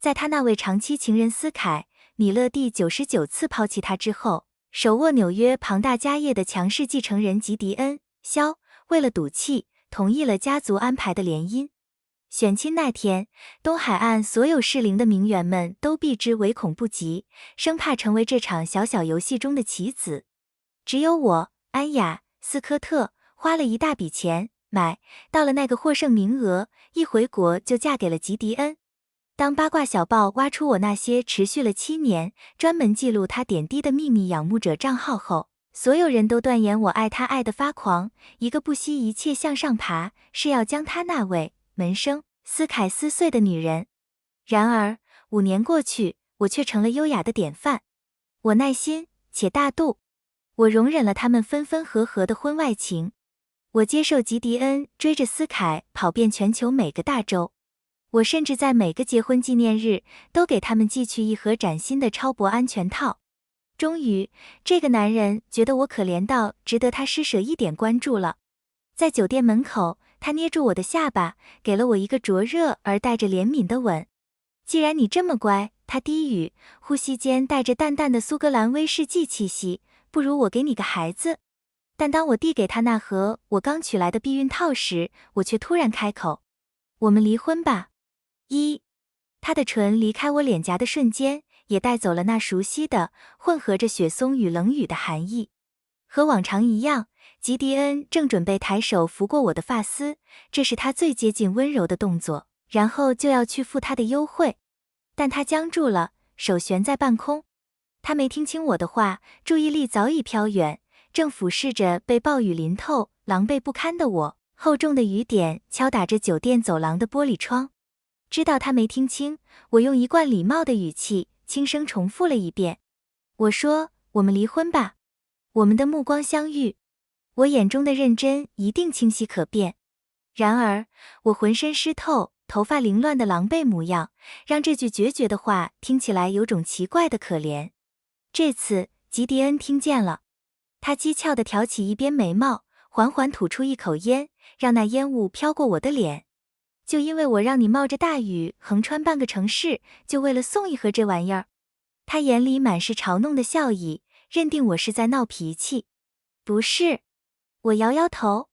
在他那位长期情人斯凯·米勒第99次抛弃他之后，手握纽约庞大家业的强势继承人吉迪恩·肖，为了赌气，同意了家族安排的联姻。选亲那天，东海岸所有适龄的名媛们都避之唯恐不及，生怕成为这场小小游戏中的棋子。只有我，安雅·斯科特，花了一大笔钱买到了那个获胜名额，一回国就嫁给了吉迪恩。当八卦小报挖出我那些持续了7年、专门记录他点滴的秘密仰慕者账号后，所有人都断言我爱他爱得发狂，一个不惜一切向上爬，是要将他那位门生斯凯撕碎的女人。然而5年过去，我却成了优雅的典范。我耐心且大度，我容忍了他们分分合合的婚外情。我接受吉迪恩追着斯凯跑遍全球每个大洲。我甚至在每个结婚纪念日都给他们寄去一盒崭新的超薄安全套。终于，这个男人觉得我可怜到值得他施舍一点关注了。在酒店门口，他捏住我的下巴，给了我一个灼热而带着怜悯的吻。既然你这么乖，他低语，呼吸间带着淡淡的苏格兰威士忌气息，不如我给你个孩子。但当我递给他那盒我刚取来的避孕套时，我却突然开口：我们离婚吧。他的唇离开我脸颊的瞬间，也带走了那熟悉的混合着雪松与冷雨的寒意。和往常一样，吉迪恩正准备抬手拂过我的发丝，这是他最接近温柔的动作，然后就要去赴他的幽会。但他僵住了，手悬在半空。他没听清我的话，注意力早已飘远，正俯视着被暴雨淋透、狼狈不堪的我。厚重的雨点敲打着酒店走廊的玻璃窗。知道他没听清，我用一贯礼貌的语气轻声重复了一遍。我说：我们离婚吧。我们的目光相遇，我眼中的认真一定清晰可辨。然而，我浑身湿透、头发凌乱的狼狈模样，让这句决绝的话听起来有种奇怪的可怜。这次，吉迪恩听见了，他讥诮地挑起一边眉毛，缓缓吐出一口烟，让那烟雾飘过我的脸。就因为我让你冒着大雨横穿半个城市，就为了送一盒这玩意儿？他眼里满是嘲弄的笑意，认定我是在闹脾气。不是，我摇摇头，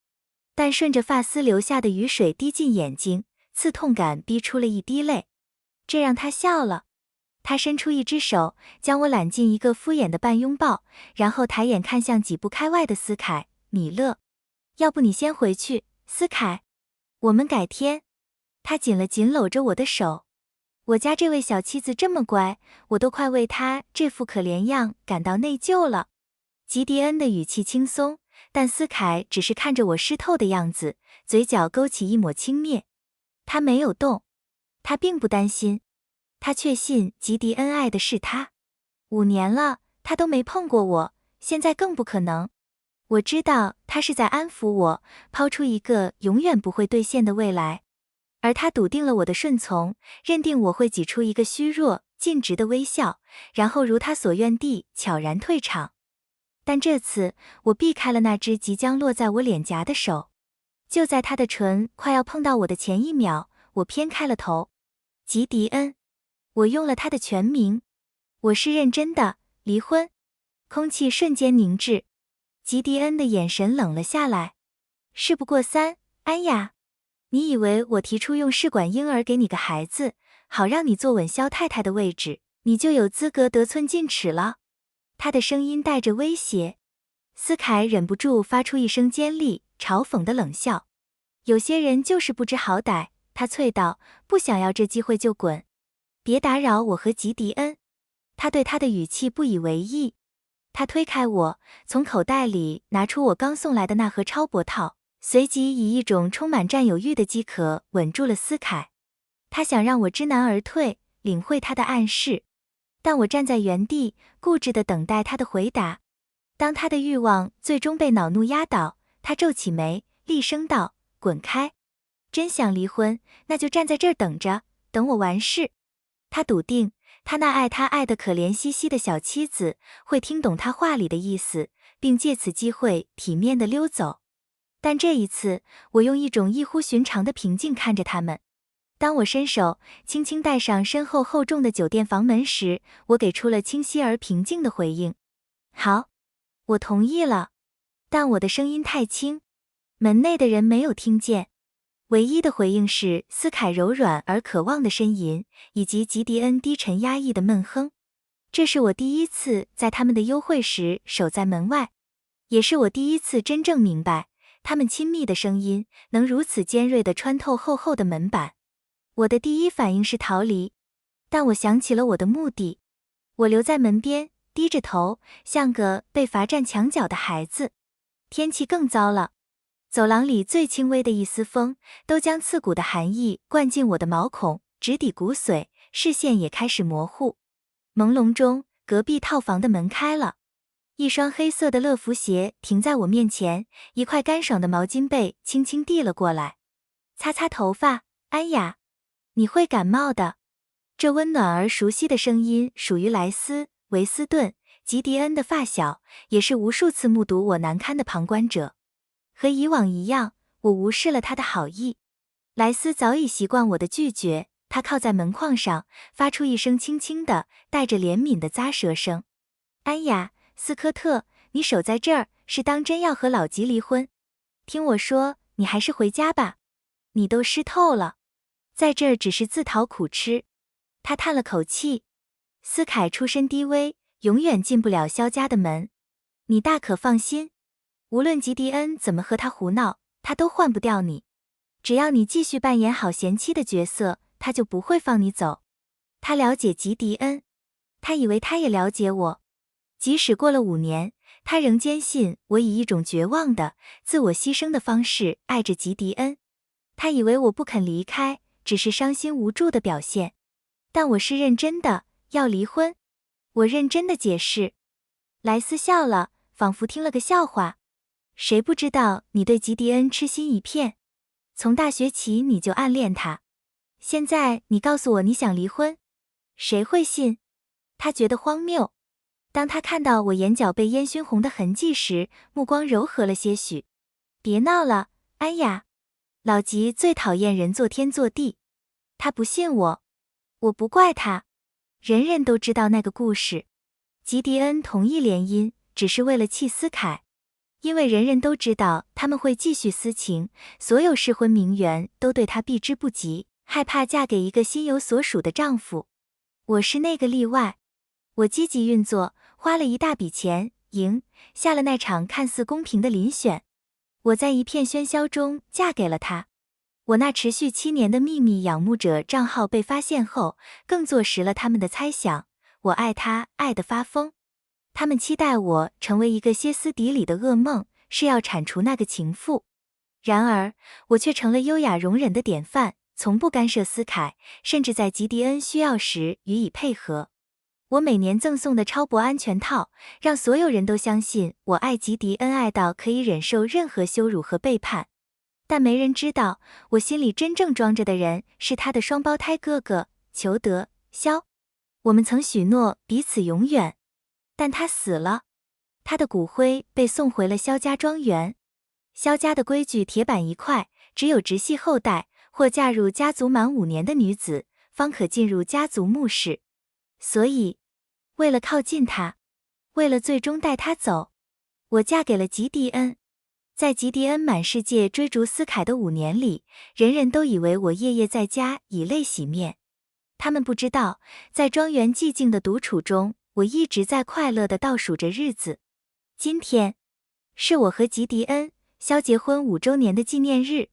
但顺着发丝流下的雨水滴进眼睛，刺痛感逼出了一滴泪。这让他笑了。他伸出一只手，将我揽进一个敷衍的半拥抱，然后抬眼看向几步开外的斯凯·米勒。要不你先回去，斯凯，我们改天。他紧了紧搂着我的手。我家这位小妻子这么乖，我都快为她这副可怜样感到内疚了。吉迪恩的语气轻松，但斯凯只是看着我湿透的样子，嘴角勾起一抹轻蔑。他没有动，他并不担心，他确信吉迪恩爱的是他。5年了，他都没碰过我，现在更不可能。我知道他是在安抚我，抛出一个永远不会兑现的未来。而他笃定了我的顺从，认定我会挤出一个虚弱、尽职的微笑，然后如他所愿地悄然退场。但这次，我避开了那只即将落在我脸颊的手。就在他的唇快要碰到我的前一秒，我偏开了头。吉迪恩，我用了他的全名。我是认真的，离婚。空气瞬间凝滞，吉迪恩的眼神冷了下来。事不过三，安雅。你以为我提出用试管婴儿给你个孩子，好让你坐稳萧太太的位置，你就有资格得寸进尺了？他的声音带着威胁。斯凯忍不住发出一声尖利、嘲讽的冷笑。有些人就是不知好歹，他啐道，不想要这机会就滚。别打扰我和吉迪恩。他对他的语气不以为意。他推开我，从口袋里拿出我刚送来的那盒超薄套。随即以一种充满占有欲的饥渴吻住了斯凯。他想让我知难而退，领会他的暗示，但我站在原地，固执地等待他的回答。当他的欲望最终被恼怒压倒，他皱起眉，厉声道：滚开！真想离婚，那就站在这儿等着，等我完事。他笃定，他那爱他爱得可怜兮兮的小妻子会听懂他话里的意思，并借此机会体面地溜走。但这一次，我用一种异乎寻常的平静看着他们。当我伸手轻轻带上身后厚重的酒店房门时，我给出了清晰而平静的回应。好，我同意了。但我的声音太轻，门内的人没有听见。唯一的回应是斯凯柔软而渴望的呻吟，以及吉迪恩低沉压抑的闷哼。这是我第一次在他们的幽会时守在门外，也是我第一次真正明白，他们亲密的声音能如此尖锐地穿透厚厚的门板。我的第一反应是逃离，但我想起了我的目的。我留在门边，低着头，像个被罚站墙角的孩子。天气更糟了，走廊里最轻微的一丝风都将刺骨的寒意灌进我的毛孔，直抵骨髓，视线也开始模糊。朦胧中，隔壁套房的门开了，一双黑色的乐福鞋停在我面前，一块干爽的毛巾被轻轻递了过来。擦擦头发，安雅，你会感冒的。这温暖而熟悉的声音属于莱斯·维斯顿，吉迪恩的发小，也是无数次目睹我难堪的旁观者。和以往一样，我无视了他的好意。莱斯早已习惯我的拒绝，他靠在门框上，发出一声轻轻的、带着怜悯的咂舌声。安雅，斯科特，你守在这儿，是当真要和老吉离婚？听我说，你还是回家吧。你都湿透了，在这儿只是自讨苦吃。他叹了口气。斯凯出身低微，永远进不了萧家的门。你大可放心，无论吉迪恩怎么和他胡闹，他都换不掉你。只要你继续扮演好贤妻的角色，他就不会放你走。他了解吉迪恩，他以为他也了解我。即使过了5年，他仍坚信我以一种绝望的、自我牺牲的方式爱着吉迪恩。他以为我不肯离开，只是伤心无助的表现。但我是认真的，要离婚。我认真的解释。莱斯笑了，仿佛听了个笑话。谁不知道你对吉迪恩痴心一片？从大学起你就暗恋他。现在你告诉我你想离婚，谁会信？他觉得荒谬。当他看到我眼角被烟熏红的痕迹时，目光柔和了些许。别闹了，安雅。老吉最讨厌人做天做地。他不信我。我不怪他。人人都知道那个故事。吉迪恩同意联姻，只是为了气斯凯。因为人人都知道他们会继续私情，所有适婚名媛都对他避之不及，害怕嫁给一个心有所属的丈夫。我是那个例外。我积极运作，花了一大笔钱，赢下了那场看似公平的遴选。我在一片喧嚣中嫁给了他。我那持续7年的秘密仰慕者账号被发现后，更坐实了他们的猜想。我爱他，爱得发疯。他们期待我成为一个歇斯底里的噩梦，是要铲除那个情妇。然而，我却成了优雅容忍的典范，从不干涉斯凯，甚至在吉迪恩需要时予以配合。我每年赠送的超薄安全套，让所有人都相信我爱吉迪恩爱到可以忍受任何羞辱和背叛。但没人知道，我心里真正装着的人是他的双胞胎哥哥裘德·萧。我们曾许诺彼此永远，但他死了。他的骨灰被送回了萧家庄园。萧家的规矩铁板一块，只有直系后代或嫁入家族满5年的女子，方可进入家族墓室。所以，为了靠近他，为了最终带他走，我嫁给了吉迪恩。在吉迪恩满世界追逐斯凯的5年里，人人都以为我夜夜在家以泪洗面。他们不知道，在庄园寂静的独处中，我一直在快乐地倒数着日子。今天，是我和吉迪恩·萧结婚5周年的纪念日，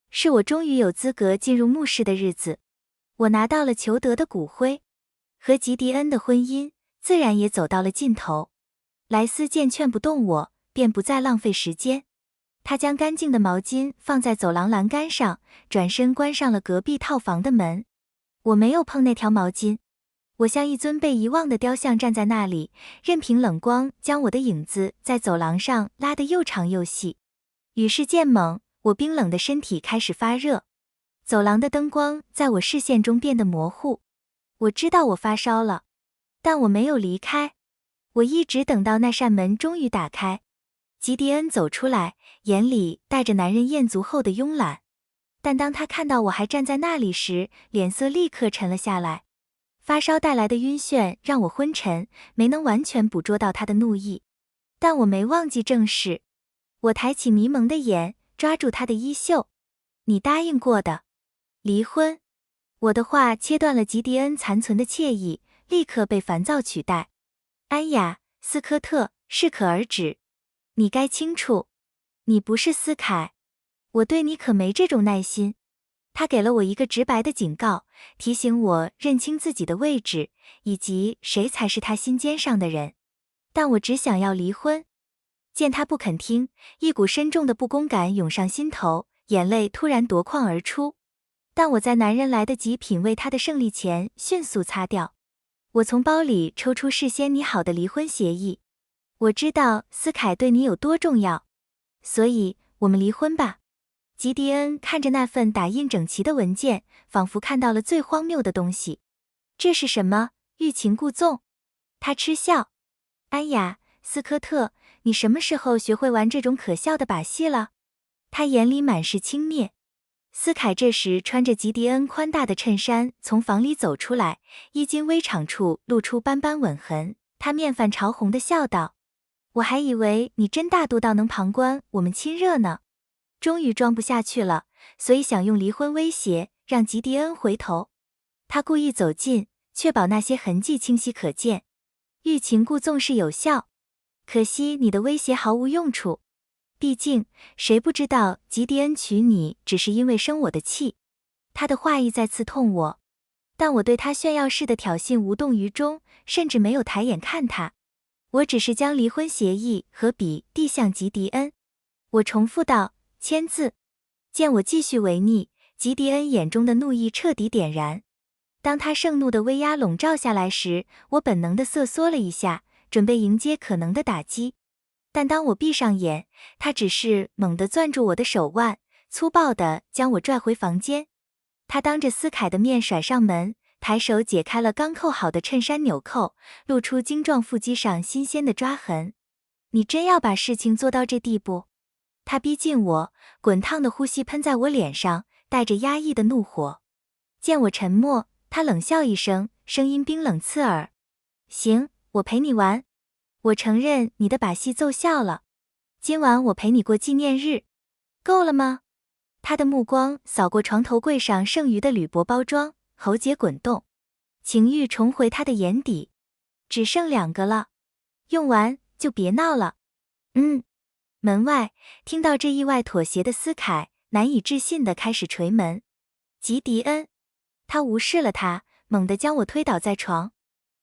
是我终于有资格进入墓室的日子。我拿到了裘德的骨灰，和吉迪恩的婚姻自然也走到了尽头。莱斯见劝不动我，便不再浪费时间。他将干净的毛巾放在走廊栏杆上，转身关上了隔壁套房的门。我没有碰那条毛巾，我像一尊被遗忘的雕像站在那里，任凭冷光将我的影子在走廊上拉得又长又细。雨势渐猛，我冰冷的身体开始发热。走廊的灯光在我视线中变得模糊。我知道我发烧了，但我没有离开。我一直等到那扇门终于打开。吉迪恩走出来，眼里带着男人厌足后的慵懒。但当他看到我还站在那里时，脸色立刻沉了下来。发烧带来的晕眩让我昏沉，没能完全捕捉到他的怒意。但我没忘记正视。我抬起迷蒙的眼，抓住他的衣袖。你答应过的。离婚。我的话切断了吉迪恩残存的惬意，立刻被烦躁取代。安雅，斯科特，适可而止。你该清楚，你不是斯凯。我对你可没这种耐心。他给了我一个直白的警告，提醒我认清自己的位置，以及谁才是他心尖上的人。但我只想要离婚。见他不肯听，一股深重的不公感涌上心头，眼泪突然夺眶而出。但我在男人来得及品味他的胜利前迅速擦掉。我从包里抽出事先拟好的离婚协议。我知道斯凯对你有多重要，所以我们离婚吧。吉迪恩看着那份打印整齐的文件，仿佛看到了最荒谬的东西。这是什么？欲擒故纵？他嗤笑。安雅，斯科特，你什么时候学会玩这种可笑的把戏了？他眼里满是轻蔑。斯凯这时穿着吉迪恩宽大的衬衫从房里走出来，衣襟微敞处露出斑斑吻痕。他面泛潮红地笑道：我还以为你真大度到能旁观我们亲热呢。终于装不下去了，所以想用离婚威胁让吉迪恩回头。他故意走近，确保那些痕迹清晰可见。欲擒故纵是有效，可惜你的威胁毫无用处。毕竟谁不知道吉迪恩娶你只是因为生我的气。他的话意在刺痛我，但我对他炫耀式的挑衅无动于衷，甚至没有抬眼看他。我只是将离婚协议和笔递向吉迪恩。我重复道：签字。见我继续违逆，吉迪恩眼中的怒意彻底点燃。当他盛怒的威压笼罩下来时，我本能地瑟缩了一下，准备迎接可能的打击。但当我闭上眼，他只是猛地攥住我的手腕，粗暴地将我拽回房间。他当着斯凯的面甩上门，抬手解开了刚扣好的衬衫纽扣，露出精壮腹肌上新鲜的抓痕。你真要把事情做到这地步？他逼近我，滚烫的呼吸喷在我脸上，带着压抑的怒火。见我沉默，他冷笑一声，声音冰冷刺耳。行，我陪你玩。我承认你的把戏奏效了。今晚我陪你过纪念日，够了吗？他的目光扫过床头柜上剩余的铝箔包装，喉结滚动，情欲重回他的眼底。只剩2个了，用完就别闹了。门外听到这意外妥协的斯凯难以置信地开始捶门。吉迪恩，他无视了他，猛地将我推倒在床。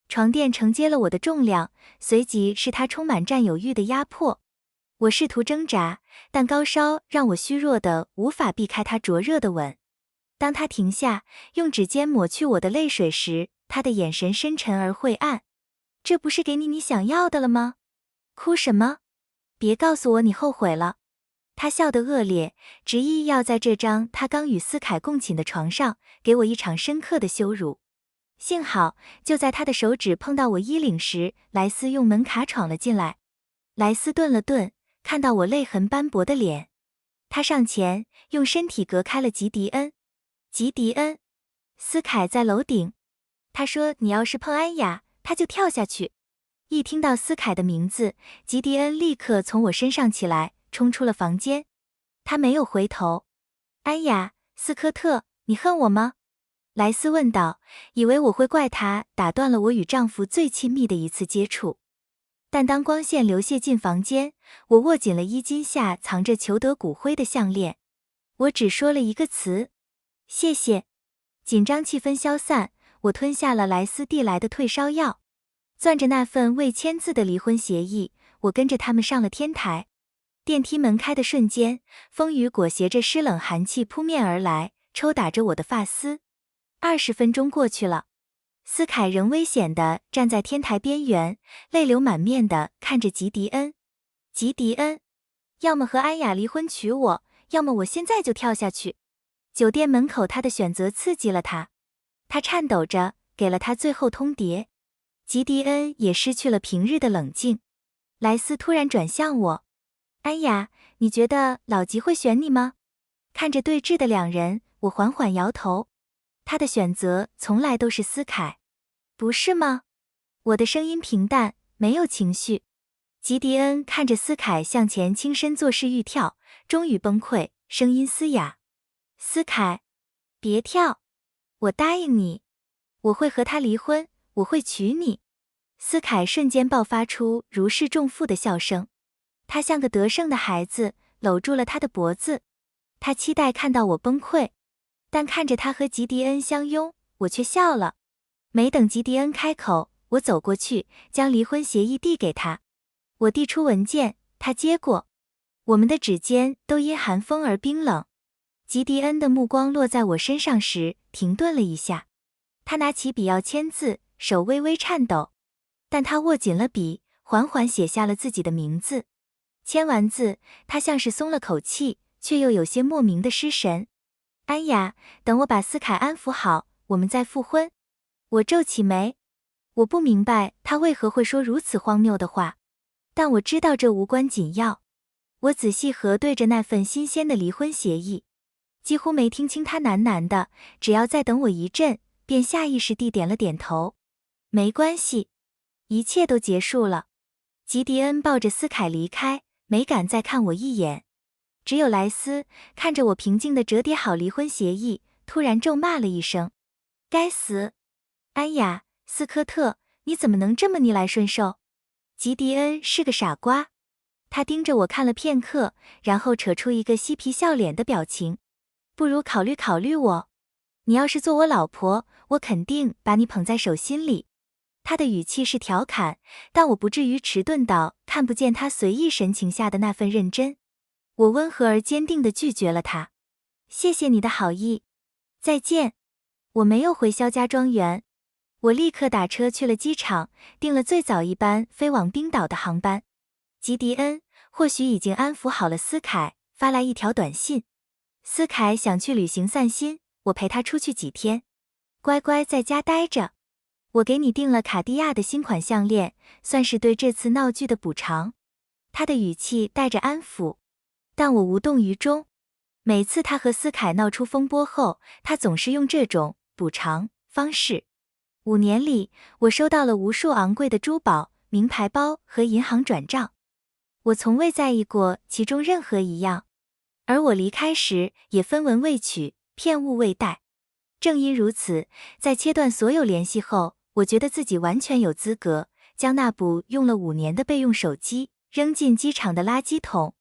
床垫承接了我的重量，随即是他充满占有欲的压迫。我试图挣扎，但高烧让我虚弱的无法避开他灼热的吻。当他停下，用指尖抹去我的泪水时，他的眼神深沉而晦暗。这不是给你想要的了吗？哭什么？别告诉我你后悔了。他笑得恶劣，执意要在这张他刚与斯凯共寝的床上给我一场深刻的羞辱。幸好，就在他的手指碰到我衣领时，莱斯用门卡闯了进来。莱斯顿了顿，看到我泪痕斑驳的脸，他上前用身体隔开了吉迪恩。吉迪恩，斯凯在楼顶。他说你要是碰安雅，他就跳下去。一听到斯凯的名字，吉迪恩立刻从我身上起来，冲出了房间。他没有回头。安雅，斯科特，你恨我吗？莱斯问道，以为我会怪他打断了我与丈夫最亲密的一次接触。但当光线流泻进房间，我握紧了衣襟下藏着裘德骨灰的项链。我只说了一个词：谢谢。紧张气氛消散，我吞下了莱斯递来的退烧药。攥着那份未签字的离婚协议，我跟着他们上了天台。电梯门开的瞬间，风雨裹挟着湿冷寒气扑面而来，抽打着我的发丝。20分钟过去了，斯凯仍危险地站在天台边缘，泪流满面地看着吉迪恩。吉迪恩，要么和安雅离婚娶我，要么我现在就跳下去。酒店门口他的选择刺激了他，他颤抖着给了他最后通牒。吉迪恩也失去了平日的冷静。莱斯突然转向我：安雅，你觉得老吉会选你吗？看着对峙的两人，我缓缓摇头。他的选择从来都是思凯，不是吗？我的声音平淡，没有情绪。吉迪恩看着思凯向前倾身作势欲跳，终于崩溃，声音嘶哑：思凯，别跳！我答应你，我会和他离婚，我会娶你。思凯瞬间爆发出如释重负的笑声，他像个得胜的孩子，搂住了他的脖子。他期待看到我崩溃，但看着他和吉迪恩相拥，我却笑了。没等吉迪恩开口，我走过去，将离婚协议递给他。我递出文件，他接过，我们的指尖都因寒风而冰冷。吉迪恩的目光落在我身上时，停顿了一下。他拿起笔要签字，手微微颤抖，但他握紧了笔，缓缓写下了自己的名字。签完字，他像是松了口气，却又有些莫名的失神。安雅，等我把思凯安抚好，我们再复婚。我皱起眉，我不明白他为何会说如此荒谬的话，但我知道这无关紧要。我仔细核对着那份新鲜的离婚协议，几乎没听清他喃喃的，只要再等我一阵，便下意识地点了点头。没关系，一切都结束了。吉迪恩抱着思凯离开，没敢再看我一眼。只有莱斯看着我平静地折叠好离婚协议，突然咒骂了一声：该死！安雅，斯科特，你怎么能这么逆来顺受？吉迪恩是个傻瓜。他盯着我看了片刻，然后扯出一个嬉皮笑脸的表情。不如考虑考虑我。你要是做我老婆，我肯定把你捧在手心里。他的语气是调侃，但我不至于迟钝到看不见他随意神情下的那份认真。我温和而坚定地拒绝了他。谢谢你的好意。再见。我没有回萧家庄园，我立刻打车去了机场，订了最早一班飞往冰岛的航班。吉迪恩或许已经安抚好了思凯，发来一条短信：思凯想去旅行散心，我陪他出去几天，乖乖在家待着。我给你订了卡地亚的新款项链，算是对这次闹剧的补偿。他的语气带着安抚，但我无动于衷。每次他和思凯闹出风波后，他总是用这种补偿方式。5年里，我收到了无数昂贵的珠宝、名牌包和银行转账，我从未在意过其中任何一样。而我离开时也分文未取，片物未带。正因如此，在切断所有联系后，我觉得自己完全有资格将那部用了5年的备用手机扔进机场的垃圾桶。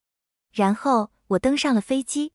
然后我登上了飞机。